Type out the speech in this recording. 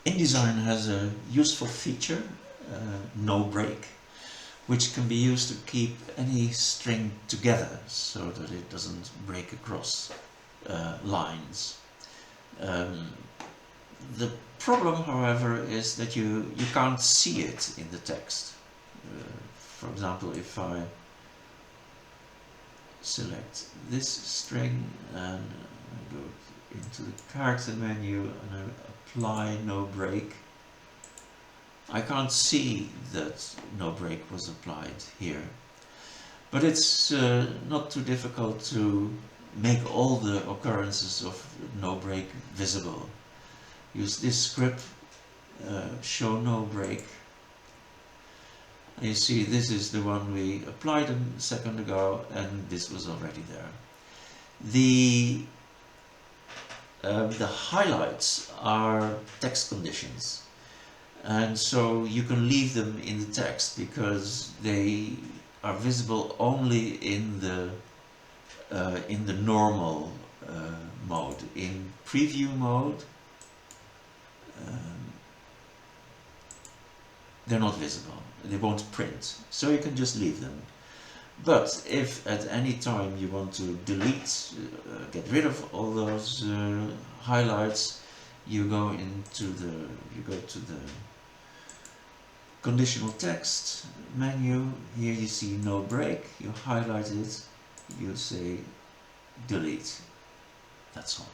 InDesign has a useful feature, no break, which can be used to keep any string together so that it doesn't break across lines. The problem, however, is that you can't see it in the text. For example, if I select this string and I go into the character menu and I apply no break, I can't see that no break was applied here. But it's not too difficult to make all the occurrences of no break visible. Use this script, show no break. And you see this is the one we applied a second ago, and this was already there. The highlights are text conditions, and so you can leave them in the text because they are visible only in the normal mode. In preview mode, they're not visible. They won't print, so you can just leave them. But if at any time you want to delete, get rid of all those highlights, you go to the conditional text menu. Here you see no break. You highlight it. You say delete. That's all.